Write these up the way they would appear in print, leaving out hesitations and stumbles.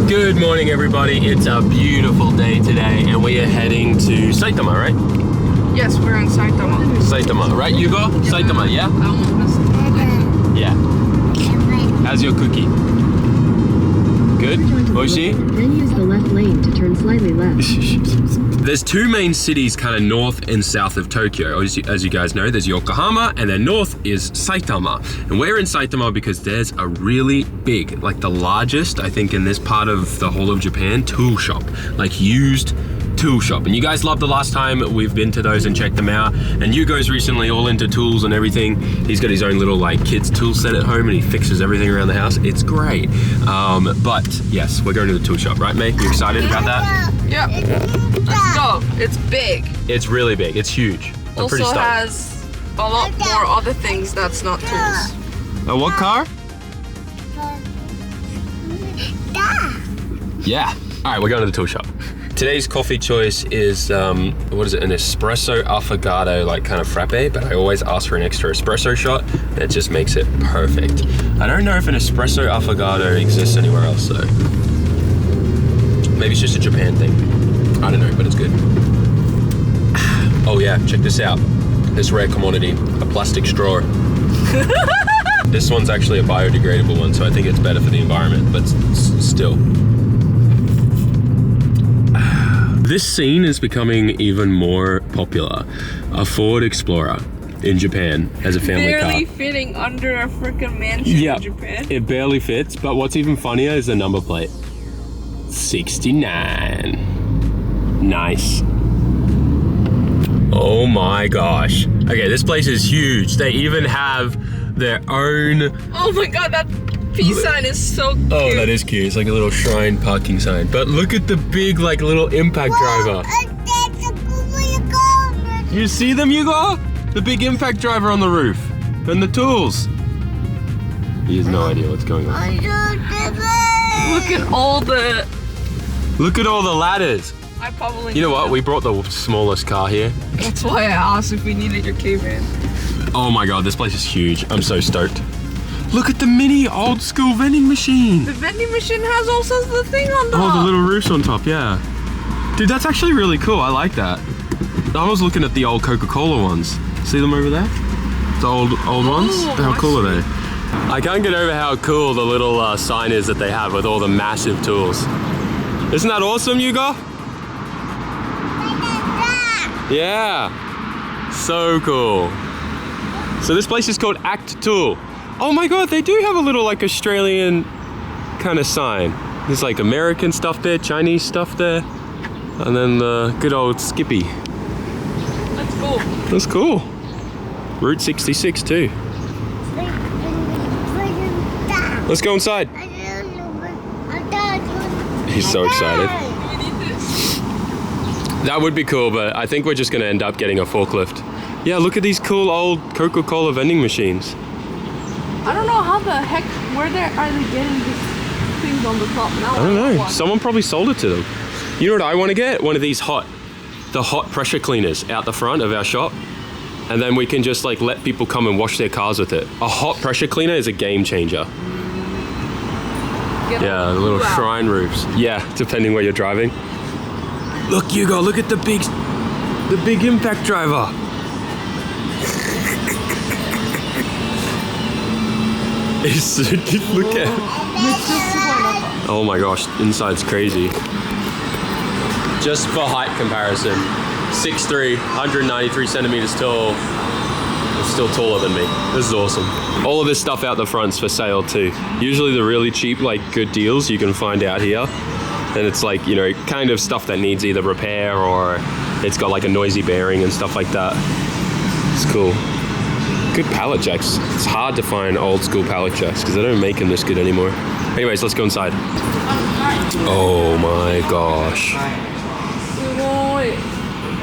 Good morning, everybody. It's a beautiful day today, and we are heading to Saitama, right? Yes, we're in Saitama. Saitama, right, Hugo? Saitama, yeah? Yeah. How's your cookie? Good? Oishi? Then use the left lane to turn slightly left. There's two main cities kind of north and south of Tokyo. As you guys know, there's Yokohama, and then north is Saitama. And we're in Saitama because there's a really big, like the largest, I think in this part of the whole of Japan, tool shop. Like used tool shop. And you guys loved the last time we've been to those and checked them out. And Hugo's recently all into tools and everything. He's got his own little like kids tool set at home and he fixes everything around the house. It's great. But yes, we're going to the tool shop, right, May? You excited about that? Yep. Let's go. It's big. It's really big. It's huge. I'm pretty Also stoked. has a lot more other things that's not tools. A what car? Yeah. All right, we're going to the tool shop. Today's coffee choice is, what is it, an espresso affogato, like kind of frappe, but I always ask for an extra espresso shot, and it just makes it perfect. I don't know if an espresso affogato exists anywhere else, so maybe it's just a Japan thing. I don't know, but it's good. Oh yeah, check this out. This rare commodity, a plastic straw. This one's actually a biodegradable one, so I think it's better for the environment, but still. This scene is becoming even more popular. A Ford Explorer in Japan as a family car. Barely fitting under a freaking mansion in Japan. It barely fits, but what's even funnier is the number plate. 69. Nice. Oh my gosh. Okay, this place is huge. They even have their own... Oh my god, that peace sign is so cute. Oh, that is cute. It's like a little shrine parking sign. But look at the big, like, little impact driver. You see them, Hugo? The big impact driver on the roof. And the tools. He has no idea what's going on. Look at all the... Look at all the ladders. I probably... You know what? We brought the smallest car here. That's why I asked if we needed your K-van. Oh my god, this place is huge. I'm so stoked. Look at the mini old school vending machine. The vending machine has also the thing on top. Oh, the little roofs on top, yeah. Dude, that's actually really cool. I like that. I was looking at the old Coca-Cola ones. See them over there? The old ones? How cool are they? I can't get over how cool the little sign is that they have with all the massive tools. Isn't that awesome, Hugo? Yeah. So cool. So this place is called Act Tool. Oh my god, they do have a little like Australian kind of sign. There's like American stuff there, Chinese stuff there, and then the good old Skippy. That's cool. That's cool. Route 66 too. Let's go inside. He's so excited. That would be cool, but I think we're just gonna end up getting a forklift. Yeah, look at these cool old Coca-Cola vending machines. I don't know how the heck, are they getting these things on the top now? I don't know. Someone probably sold it to them. You know what I want to get? One of these hot pressure cleaners out the front of our shop. And then we can just like let people come and wash their cars with it. A hot pressure cleaner is a game changer. Yeah, the little shrine roofs. Yeah, depending where you're driving. Look, Hugo, look at the big impact driver. Look at it. Oh my gosh, inside's crazy. Just for height comparison, 6'3", 193 centimeters tall. It's still taller than me. This is awesome. All of this stuff out the front's for sale too. Usually the really cheap, like good deals you can find out here. And it's like, you know, kind of stuff that needs either repair or it's got like a noisy bearing and stuff like that. It's cool. Good pallet jacks. It's hard to find old school pallet jacks because they don't make them this good anymore. Anyways, let's go inside. Oh my gosh.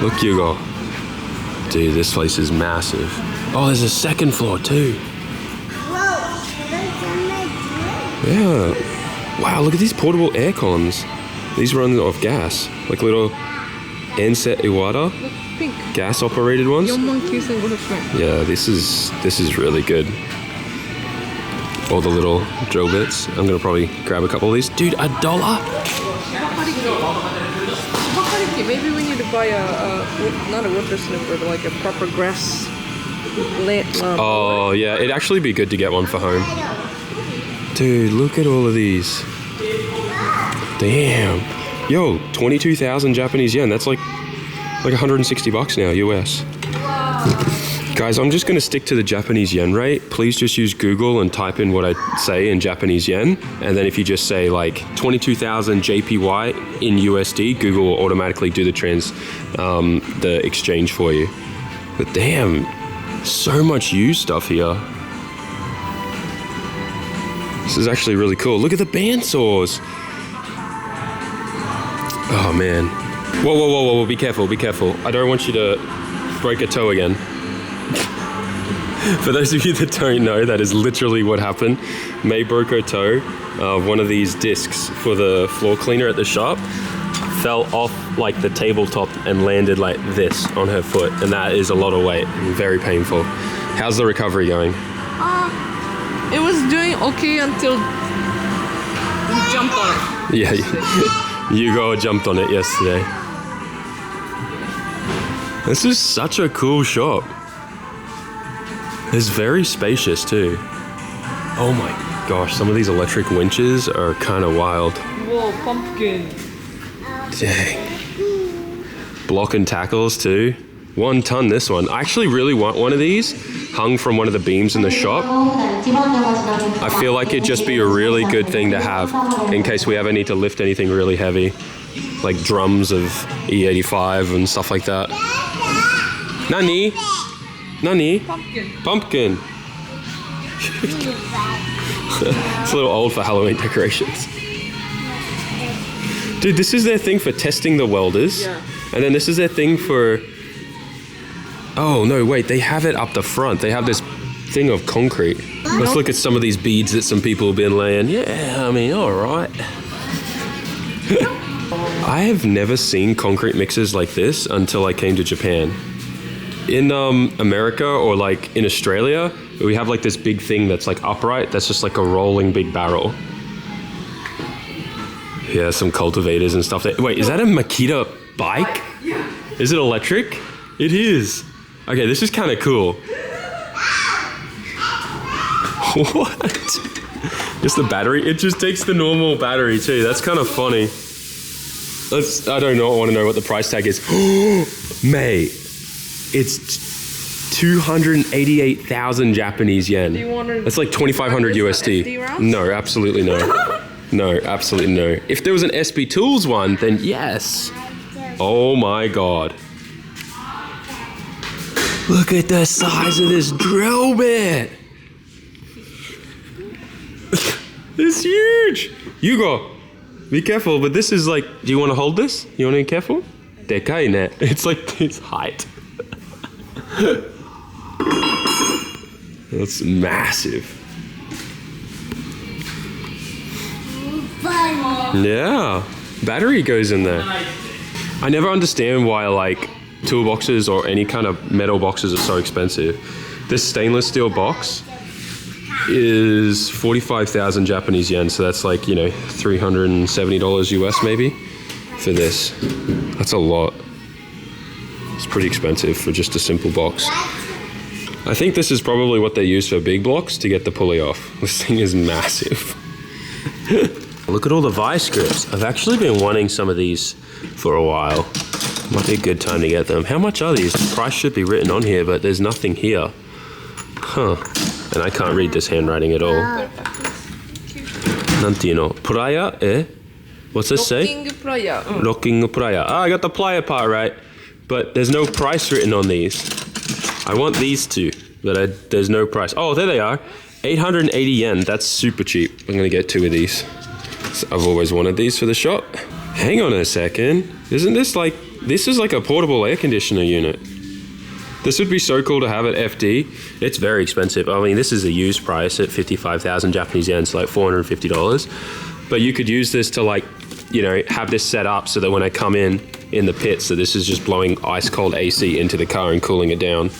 Look, Hugo. Dude, this place is massive. Oh, there's a second floor too. Yeah. Wow, look at these portable air cons. These run off gas. Like little Enset Iwata. Pink. Gas operated ones. 49,500円. Yeah, this is really good. all the little drill bits. I'm gonna probably grab a couple of these. Dude, $1? Maybe we need to buy not a water snipper, but like a proper grass blade. Oh yeah, it'd actually be good to get one for home. Dude, look at all of these. Damn. Yo, 22,000 Japanese yen. That's like $160 now, US. Guys, I'm just gonna stick to the Japanese yen rate. Please just use Google and type in what I say in Japanese yen. And then if you just say like 22,000 JPY in USD, Google will automatically do the exchange for you. But damn, so much used stuff here. This is actually really cool. Look at the bandsaws. Oh man. Whoa, whoa, whoa, whoa, be careful, be careful. I don't want you to break a toe again. For those of you that don't know, that is literally what happened. May broke her toe. One of these discs for the floor cleaner at the shop fell off like the tabletop and landed like this on her foot. And that is a lot of weight, very painful. How's the recovery going? It was doing okay until you jumped on it. Yeah, Hugo jumped on it yesterday. This is such a cool shop. It's very spacious too. Oh my gosh, some of these electric winches are kind of wild. Whoa, pumpkin. Dang. Block and tackles too. 1 ton this one. I actually really want one of these hung from one of the beams in the shop. I feel like it'd just be a really good thing to have in case we ever need to lift anything really heavy, like drums of E85 and stuff like that. Nani? Nani? Pumpkin. Pumpkin. It's a little old for Halloween decorations. Dude, this is their thing for testing the welders. Yeah. And then this is their thing for... Oh, no, wait. They have it up the front. They have this thing of concrete. Let's look at some of these beads that some people have been laying. Yeah, I mean, all right. I have never seen concrete mixers like this until I came to Japan. In America or like in Australia, we have like this big thing that's like upright. That's just like a rolling big barrel. Yeah, some cultivators and stuff. Wait, is that a Makita bike? Yeah. Is it electric? It is. Okay, this is kind of cool. What? Just the battery? It just takes the normal battery too. That's kind of funny. I don't know. I want to know what the price tag is. Mate, it's 288,000 Japanese yen. That's like 2,500 USD. No, absolutely no. No, absolutely no. If there was an SB Tools one, then yes. Oh my god. Look at the size of this drill bit. It's huge. Hugo, be careful, but this is like, do you want to hold this? You want to be careful? Dekai ne. It's like its height. That's massive. Yeah, battery goes in there. I never understand why like toolboxes or any kind of metal boxes are so expensive. This stainless steel box is 45,000 Japanese yen, so that's like, you know, $370 US maybe for this. That's a lot. It's pretty expensive for just a simple box. I think this is probably what they use for big blocks to get the pulley off. This thing is massive. Look at all the vice grips. I've actually been wanting some of these for a while. Might be a good time to get them. How much are these? The price should be written on here, but there's nothing here. Huh. And I can't read this handwriting at all. Nantino. Playa, eh? What's this say? Locking playa. Locking playa. Ah, I got the playa part right. But there's no price written on these. I want these two, but there's no price. Oh, there they are. 880 yen. That's super cheap. I'm gonna get 2 of these. I've always wanted these for the shop. Hang on a second. Isn't this like, this is like a portable air conditioner unit. This would be so cool to have at FD. It's very expensive. I mean, this is a used price at 55,000 Japanese yen, so like $450. But you could use this to like, you know, have this set up so that when I come in the pit, so this is just blowing ice cold AC into the car and cooling it down.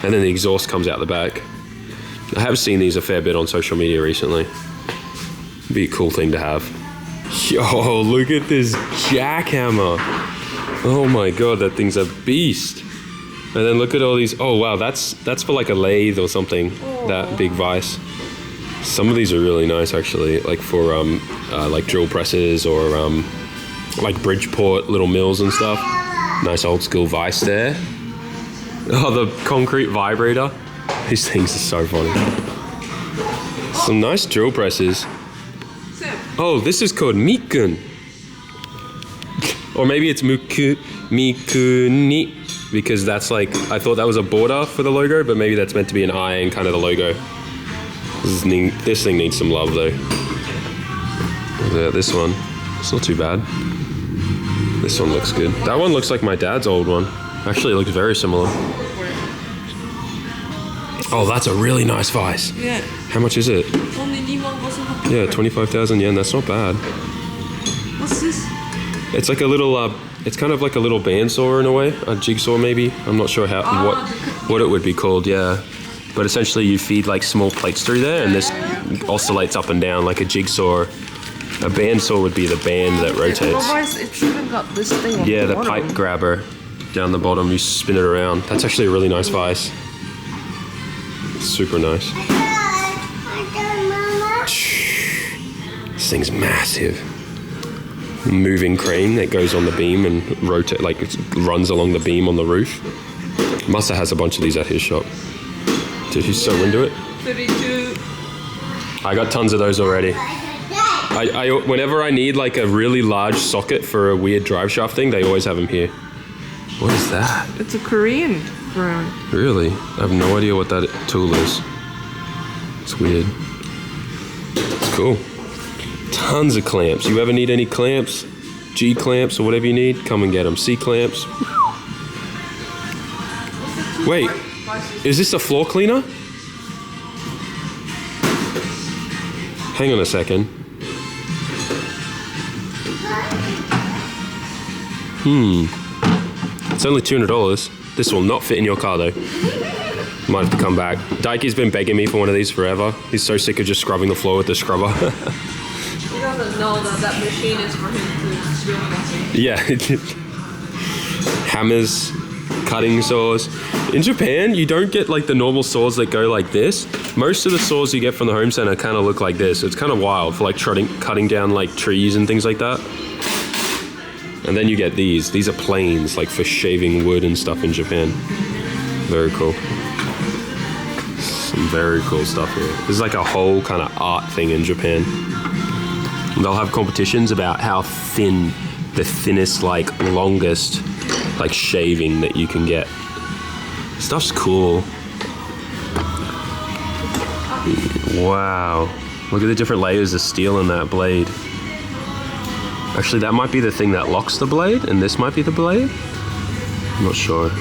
And then the exhaust comes out the back. I have seen these a fair bit on social media recently. Be a cool thing to have. Yo, look at this jackhammer. Oh my god, that thing's a beast. And then look at all these. Oh wow, that's for like a lathe or something. That big vise. Some of these are really nice actually, like for like drill presses or like Bridgeport little mills and stuff. Nice old school vise there. Oh, the concrete vibrator. These things are so funny. Some nice drill presses. Oh, this is called Mikun. Or maybe it's Mikuni, because that's like, I thought that was a border for the logo, but maybe that's meant to be an eye and kind of the logo. This thing needs some love though. Yeah, this one, it's not too bad. This one looks good. That one looks like my dad's old one. Actually, it looks very similar. Oh, that's a really nice vise. Yeah. How much is it? Yeah, 25,000 yen. That's not bad. What's this? It's like a little, it's kind of like a little bandsaw in a way, a jigsaw maybe. I'm not sure what it would be called. Yeah, but essentially you feed like small plates through there, and this oscillates up and down like a jigsaw. A bandsaw would be the band that rotates. Otherwise, it's even got this thing on Yeah, the the bottom. pipe grabber down the bottom. You spin it around. That's actually a really nice vise. Super nice. This thing's massive. Moving crane that goes on the beam and rotate, like it runs along the beam on the roof. Masa has a bunch of these at his shop. Dude, he's so into it. 32. I got tons of those already. Whenever I need like a really large socket for a weird drive shaft thing, they always have them here. What is that? It's a Korean brand. Really? I have no idea what that tool is. It's weird. It's cool. Tons of clamps. You ever need any clamps? G clamps or whatever you need, come and get them. C clamps. Wait, is this a floor cleaner? Hang on a second. It's only $200. This will not fit in your car though. Might have to come back. Daikie's been begging me for one of these forever. He's so sick of just scrubbing the floor with the scrubber. He doesn't know that machine is for him to drill nothing. Yeah. Hammers, cutting saws. In Japan, you don't get like the normal saws that go like this. Most of the saws you get from the home center kind of look like this. It's kind of wild for like cutting down like trees and things like that. And then you get these. These are planes, like for shaving wood and stuff in Japan. Very cool. Some very cool stuff here. This is like a whole kind of art thing in Japan. They'll have competitions about how thin, the thinnest, like longest, like shaving that you can get. Stuff's cool. Wow. Look at the different layers of steel in that blade. Actually, that might be the thing that locks the blade, and this might be the blade? I'm not sure.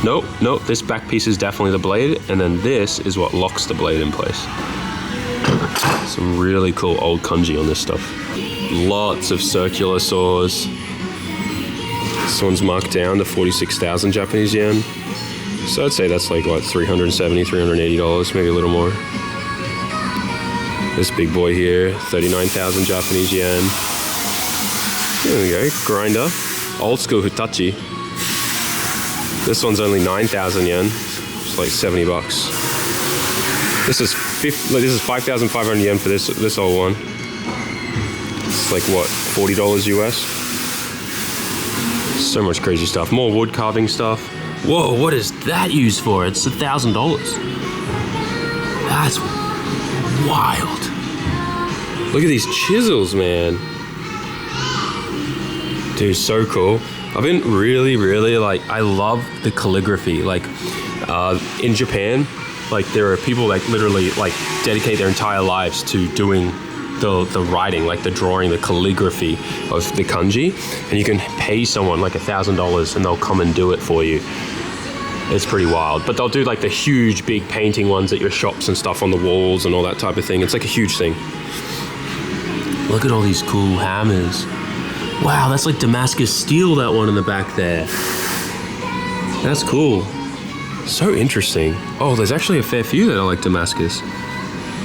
Nope, this back piece is definitely the blade, and then this is what locks the blade in place. Some really cool old kanji on this stuff. Lots of circular saws. This one's marked down to 46,000 Japanese yen. So I'd say that's like, what, $370, $380, maybe a little more. This big boy here, 39,000 Japanese yen. There we go, grinder. Old school Hitachi. This one's only 9,000 yen. It's like 70 bucks. This is 5,500 yen for this old one. It's like what, $40 US? So much crazy stuff. More wood carving stuff. Whoa, what is that used for? It's $1,000. That's wild. Look at these chisels, man. Dude, so cool. I've been really like, I love the calligraphy. Like, in Japan, like there are people that literally like dedicate their entire lives to doing the writing, like the drawing, the calligraphy of the kanji, and you can pay someone like $1,000 and they'll come and do it for you. It's pretty wild. But they'll do like the huge big painting ones at your shops and stuff on the walls and all that type of thing. It's like a huge thing. Look at all these cool hammers. Wow, that's like Damascus steel, that one in the back there. That's cool. So interesting. Oh, there's actually a fair few that are like Damascus.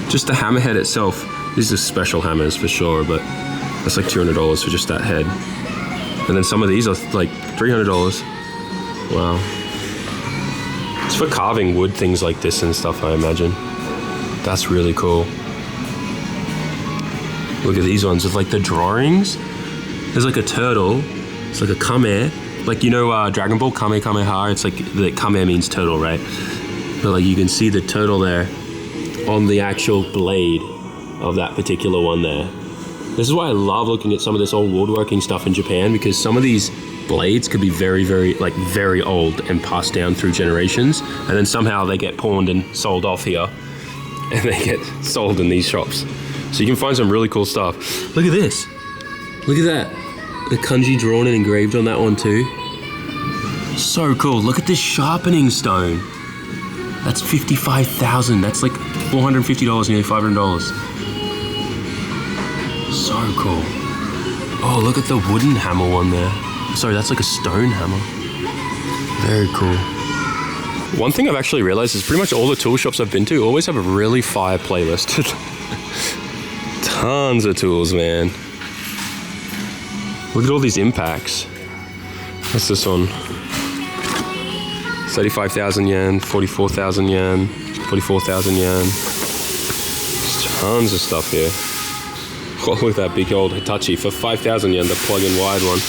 Just the hammerhead itself. These are special hammers for sure, but that's like $200 for just that head. And then some of these are like $300. Wow. It's for carving wood things like this and stuff, I imagine. That's really cool. Look at these ones with like the drawings. There's like a turtle. It's like a Kame. Like, you know, Dragon Ball Kame Kameha, it's like, the Kame means turtle, right? But like you can see the turtle there on the actual blade of that particular one there. This is why I love looking at some of this old woodworking stuff in Japan, because some of these blades could be very, very old and passed down through generations, and then somehow they get pawned and sold off here, and they get sold in these shops. So you can find some really cool stuff. Look at this. Look at that. The kanji drawn and engraved on that one too. So cool. Look at this sharpening stone. That's 55,000. That's like $450, nearly $500. So cool. Oh, look at the wooden hammer one there. Sorry, that's like a stone hammer. Very cool. One thing I've actually realized is pretty much all the tool shops I've been to always have a really fire playlist. Tons of tools, man. Look at all these impacts. What's this one? 35,000 yen, 44,000 yen, 44,000 yen. There's tons of stuff here. Oh, look at that big old Hitachi for 5,000 yen, the plug-in wired one.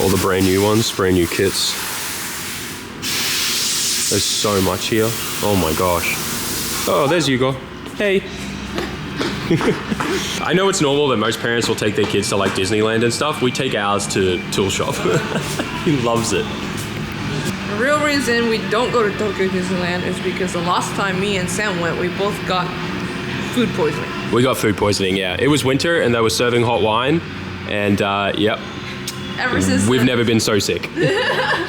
All the brand new ones, brand new kits. There's so much here. Oh my gosh. Oh, there's Hugo. Hey. I know it's normal that most parents will take their kids to like Disneyland and stuff. We take ours to tool shop. He loves it. The real reason we don't go to Tokyo Disneyland is because the last time me and Sam went, we both got food poisoning. We got food poisoning, yeah. It was winter and they were serving hot wine, and yep. Ever since we've then. never been so sick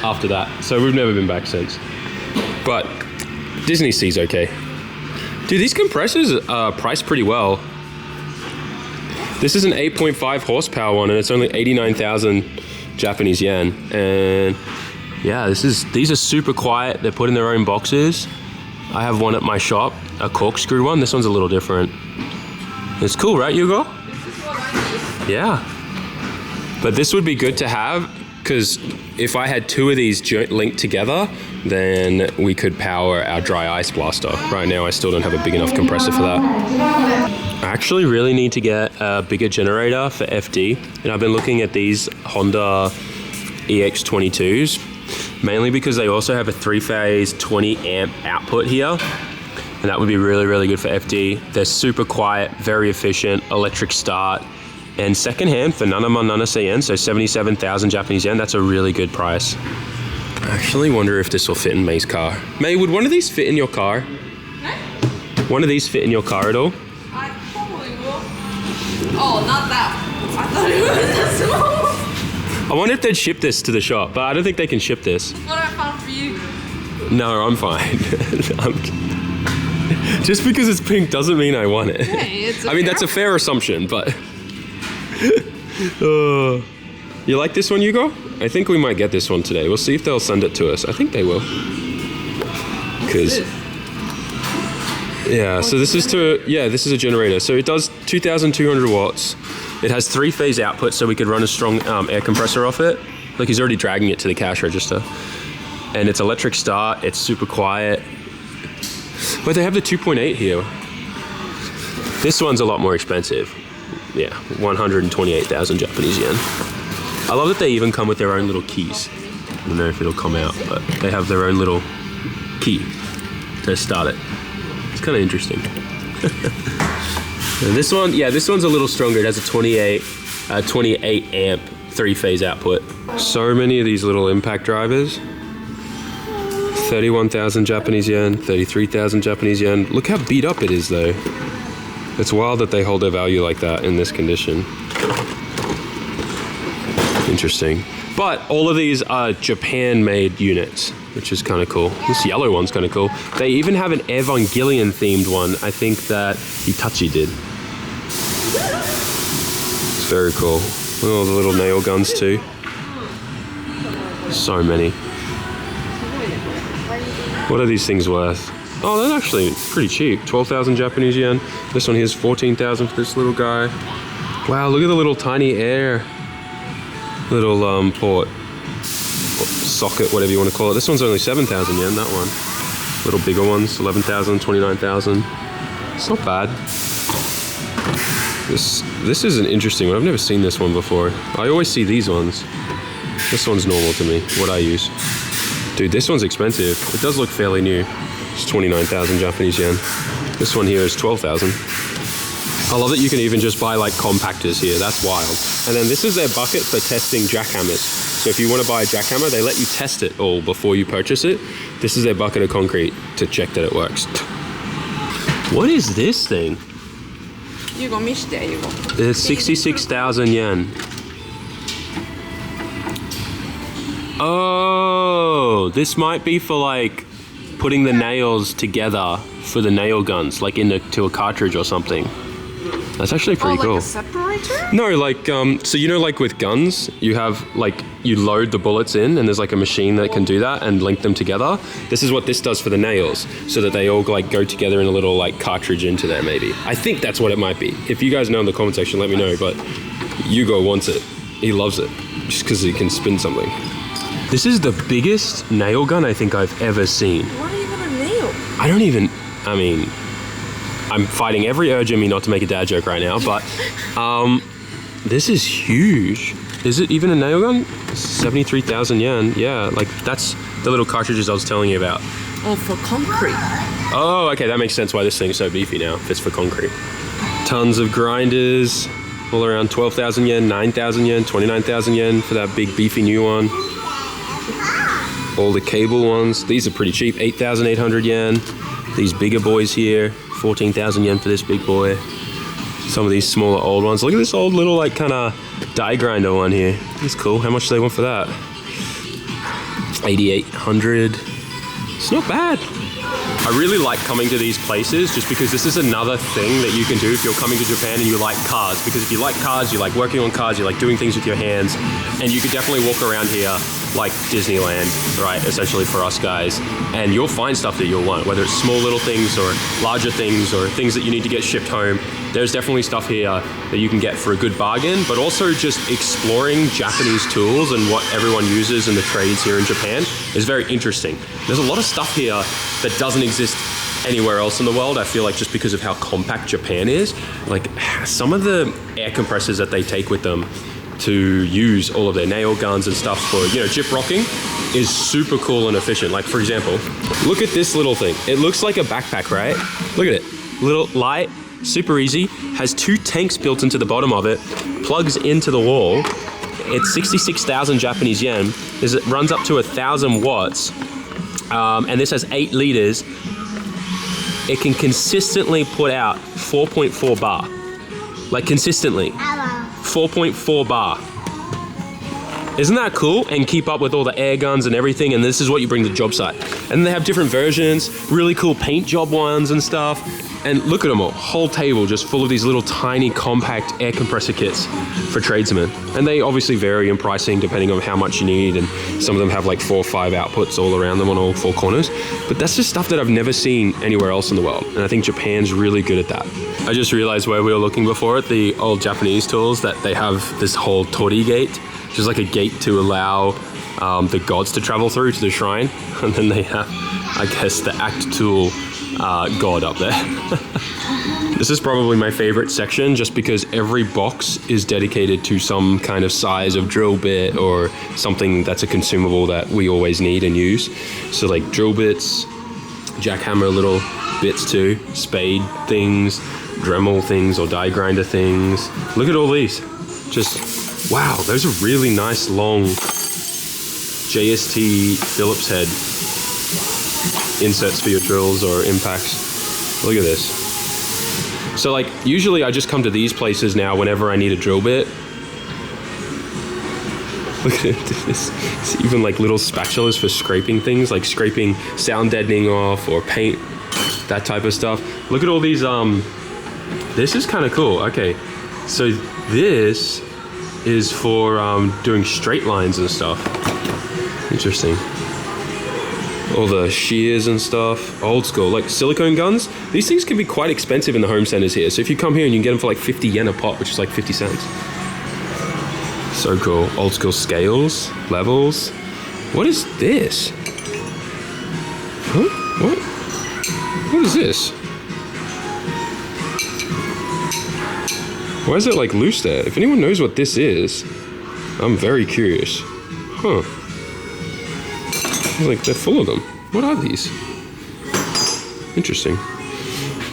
after that. So we've never been back since. But Disney Sea's okay. Dude, these compressors are priced pretty well. This is an 8.5 horsepower one, and it's only 89,000 Japanese yen. And yeah, these are super quiet. They're put in their own boxes. I have one at my shop, a corkscrew one. This one's a little different. It's cool, right, Hugo? This is what I need. Yeah. But this would be good to have, because if I had two of these linked together, then we could power our dry ice blaster. Right now, I still don't have a big enough compressor for that. I actually really need to get a bigger generator for FD, and I've been looking at these Honda EX22s, mainly because they also have a 3-phase 20 amp output here, and that would be really, really good for FD. They're super quiet, very efficient, electric start, and secondhand for nanase yen, so 77,000 Japanese yen. That's a really good price. I actually wonder if this will fit in May's car. May, would one of these fit in your car? One of these fit in your car at all? I probably will. Oh, not that. I thought it was this small. I wonder if they'd ship this to the shop, but I don't think they can ship this. What I found for you. No, I'm fine. Just because it's pink doesn't mean I want it. Hey, it's I mean, that's a fair assumption, but... You like this one, Hugo? I think we might get this one today. We'll see if they'll send it to us. I think they will. Because... Yeah, so this is this is a generator. So it does 2,200 watts. It has 3-phase output, so we could run a strong air compressor off it. Like, he's already dragging it to the cash register. And it's electric start, it's super quiet. But they have the 2.8 here. This one's a lot more expensive. Yeah, 128,000 Japanese yen. I love that they even come with their own little keys. I don't know if it'll come out, but they have their own little key to start it. It's kind of interesting. This one's a little stronger. It has a 28 amp 3-phase output. So many of these little impact drivers. 31,000 Japanese yen, 33,000 Japanese yen. Look how beat up it is though. It's wild that they hold their value like that in this condition. Interesting. But all of these are Japan-made units, which is kind of cool. This yellow one's kind of cool. They even have an Evangelion-themed one. I think that Hitachi did. It's very cool. Look at all the little nail guns too. So many. What are these things worth? Oh, they're actually pretty cheap. 12,000 Japanese yen. This one here is 14,000 for this little guy. Wow, look at the little tiny air. Little port. Socket, whatever you want to call it. This one's only 7,000 yen, that one. Little bigger ones, 11,000, 29,000. It's not bad. This is an interesting one. I've never seen this one before. I always see these ones. This one's normal to me, what I use. Dude, this one's expensive. It does look fairly new. It's 29,000 Japanese yen. This one here is 12,000. I love that you can even just buy like compactors here. That's wild. And then this is their bucket for testing jackhammers. So if you want to buy a jackhammer, they let you test it all before you purchase it. This is their bucket of concrete to check that it works. What is this thing? It's 66,000 yen. Oh, this might be for like putting the nails together for the nail guns, like into a cartridge or something. That's actually pretty cool. Like a separator? No, like, so you know, like with guns, you have like, you load the bullets in and there's like a machine that can do that and link them together. This is what this does for the nails, so that they all like go together in a little like cartridge into there maybe. I think that's what it might be. If you guys know in the comment section, let me know, but Hugo wants it. He loves it, just because he can spin something. This is the biggest nail gun I think I've ever seen. What even a nail? I mean, I'm fighting every urge in me not to make a dad joke right now, but this is huge. Is it even a nail gun? 73,000 yen. Yeah, like that's the little cartridges I was telling you about. Oh, for concrete. Oh, okay, that makes sense why this thing's so beefy now, if it's for concrete. Tons of grinders, all around 12,000 yen, 9,000 yen, 29,000 yen for that big beefy new one. All the cable ones, these are pretty cheap, 8,800 yen. These bigger boys here, 14,000 yen for this big boy. Some of these smaller old ones. Look at this old little like kind of die grinder one here. It's cool. How much do they want for that? 8,800. It's not bad. I really like coming to these places just because this is another thing that you can do if you're coming to Japan and you like cars. Because if you like cars, you like working on cars, you like doing things with your hands, and you could definitely walk around here like Disneyland, right, essentially for us guys, and you'll find stuff that you'll want, whether it's small little things or larger things or things that you need to get shipped home. There's definitely stuff here that you can get for a good bargain, but also just exploring Japanese tools and what everyone uses in the trades here in Japan is very interesting. There's a lot of stuff here that doesn't exist anywhere else in the world, I feel like, just because of how compact Japan is. Like some of the air compressors that they take with them to use all of their nail guns and stuff for, you know, jip rocking is super cool and efficient. Like for example, look at this little thing. It looks like a backpack, right? Look at it. Little light, super easy, has 2 tanks built into the bottom of it, plugs into the wall. It's 66,000 Japanese yen. It runs up to 1,000 watts. And this has 8 liters. It can consistently put out 4.4 bar. Like consistently. 4.4 bar. Isn't that cool? And keep up with all the air guns and everything, and this is what you bring to the job site. And they have different versions, really cool paint job ones and stuff. And look at them all, whole table just full of these little tiny compact air compressor kits for tradesmen. And they obviously vary in pricing depending on how much you need, and some of them have like 4 or 5 outputs all around them on all 4 corners. But that's just stuff that I've never seen anywhere else in the world, and I think Japan's really good at that. I just realized where we were looking before at the old Japanese tools that they have this whole tori gate, which is like a gate to allow the gods to travel through to the shrine. And then they have, I guess, the act tool god up there. This is probably my favorite section just because every box is dedicated to some kind of size of drill bit or something that's a consumable that we always need and use. So like drill bits, jackhammer little bits too, spade things, Dremel things or die grinder things. Look at all these. Just, wow, those are really nice long JST Phillips head inserts for your drills or impacts. Look at this. So like usually I just come to these places now whenever I need a drill bit. Look at this. It's even like little spatulas for scraping things, like scraping sound deadening off or paint, that type of stuff. Look at all these, this is kind of cool. Okay, so this is for doing straight lines and stuff. Interesting. All the shears and stuff. Old school, like silicone guns. These things can be quite expensive in the home centers here. So if you come here and you can get them for like 50 yen a pop, which is like 50 cents. So cool. Old school scales, levels. What is this? Huh? What? What is this? Why is it like loose there? If anyone knows what this is, I'm very curious. Huh. Like, they're full of them. What are these? Interesting.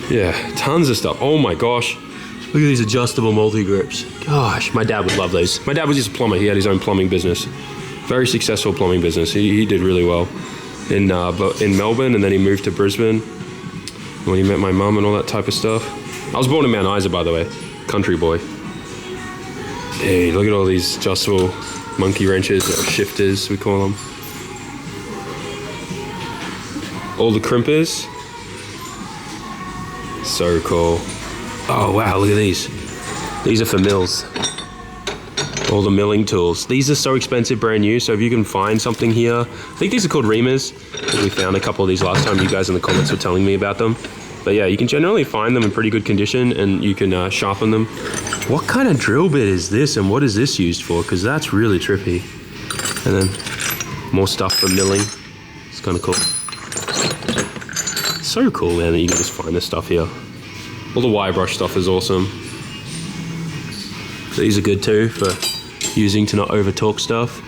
Yeah, tons of stuff. Oh my gosh. Look at these adjustable multi-grips. Gosh, my dad would love those. My dad was just a plumber. He had his own plumbing business. Very successful plumbing business. He did really well in Melbourne, and then he moved to Brisbane when he met my mum and all that type of stuff. I was born in Mount Isa, by the way. Country boy. Hey, look at all these adjustable monkey wrenches, or shifters, we call them. All the crimpers. So cool. Oh wow, look at these. These are for mills. All the milling tools. These are so expensive, brand new, so if you can find something here. I think these are called reamers. I think we found a couple of these last time. You guys in the comments were telling me about them. But yeah, you can generally find them in pretty good condition, and you can sharpen them. What kind of drill bit is this, and what is this used for? Because that's really trippy. And then more stuff for milling. It's kind of cool. So cool, man, that you can just find this stuff here. All the wire brush stuff is awesome. These are good too for using to not over torque stuff.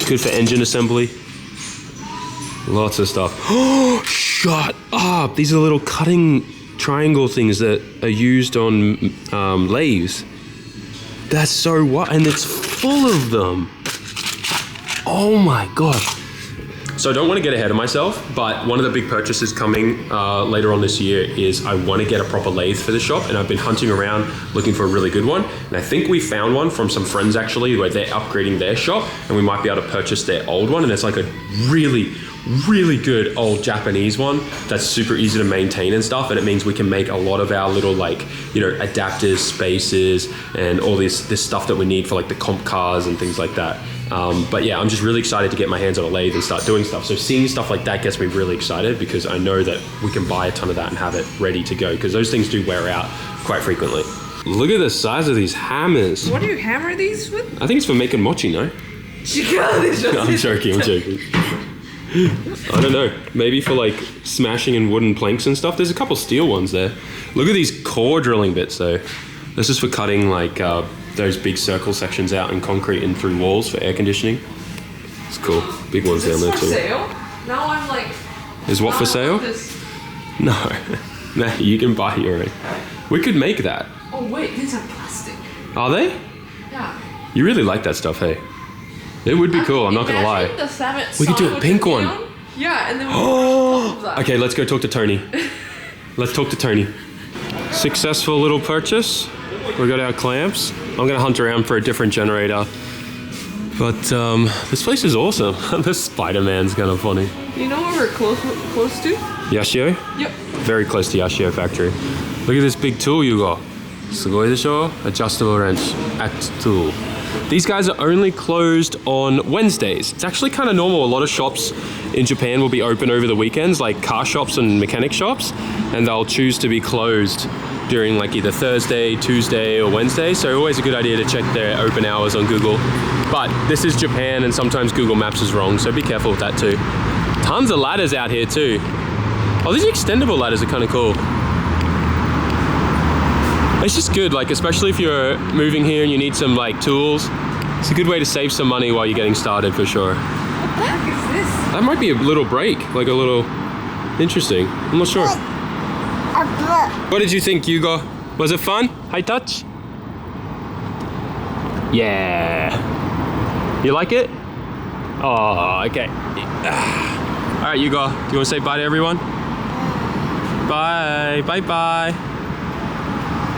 Good for engine assembly. Lots of stuff. Oh, shut up! These are little cutting triangle things that are used on lathes. That's so what? And it's full of them. Oh my gosh. So I don't want to get ahead of myself, but one of the big purchases coming later on this year is I want to get a proper lathe for the shop, and I've been hunting around looking for a really good one. And I think we found one from some friends actually, where they're upgrading their shop, and we might be able to purchase their old one. And it's like a really, really good old Japanese one that's super easy to maintain and stuff. And it means we can make a lot of our little, like, you know, adapters, spacers, and all this stuff that we need for like the comp cars and things like that. But yeah, I'm just really excited to get my hands on a lathe and start doing stuff. So seeing stuff like that gets me really excited, because I know that we can buy a ton of that and have it ready to go, because those things do wear out quite frequently. Look at the size of these hammers. What do you hammer these with? I think it's for making mochi, no? No, I'm joking. I don't know. Maybe for like smashing in wooden planks and stuff. There's a couple steel ones there. Look at these core drilling bits though. This is for cutting like those big circle sections out in concrete and through walls for air conditioning. It's cool. Big ones down there too. Is this for sale? Now I'm like... Is what for sale? No. No, you can buy your own. We could make that. Oh wait, these are plastic. Are they? Yeah. You really like that stuff, hey? It would be cool, I'm not gonna lie. The SAMMIT We could do a with pink the one. neon. Yeah, and then we Oh! Okay, let's go talk to Tony. Let's talk to Tony. Successful little purchase. We got our clamps. I'm gonna hunt around for a different generator. But this place is awesome. This Spider-Man's kind of funny. You know where we're close to? Yashio? Yep. Very close to Yashio factory. Look at this big tool you got. Sugoi desho? Adjustable wrench. Act tool. These guys are only closed on Wednesdays. It's actually kind of normal. A lot of shops in Japan will be open over the weekends, like car shops and mechanic shops, and they'll choose to be closed during like either Thursday, Tuesday, or Wednesday. So always a good idea to check their open hours on Google. But this is Japan, and sometimes Google Maps is wrong, so be careful with that too. Tons of ladders out here too. Oh, these extendable ladders are kind of cool. It's just good, like especially if you're moving here and you need some like tools. It's a good way to save some money while you're getting started for sure. What the heck is this? That might be a little break, like a little interesting. I'm not sure. What did you think, Hugo? Was it fun? High touch? Yeah. You like it? Oh, okay. All right, Hugo, do you want to say bye to everyone? Bye. Bye-bye.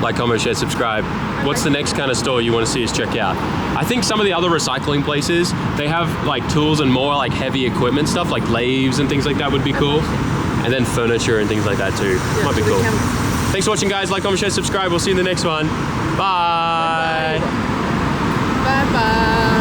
Like, comment, share, subscribe. What's the next kind of store you want to see us check out? I think some of the other recycling places, they have like tools and more like heavy equipment stuff, like lathes and things like that would be cool. And then furniture and things like that too. Might be cool. Thanks for watching, guys. Like, comment, share, subscribe. We'll see you in the next one. Bye. Bye-bye.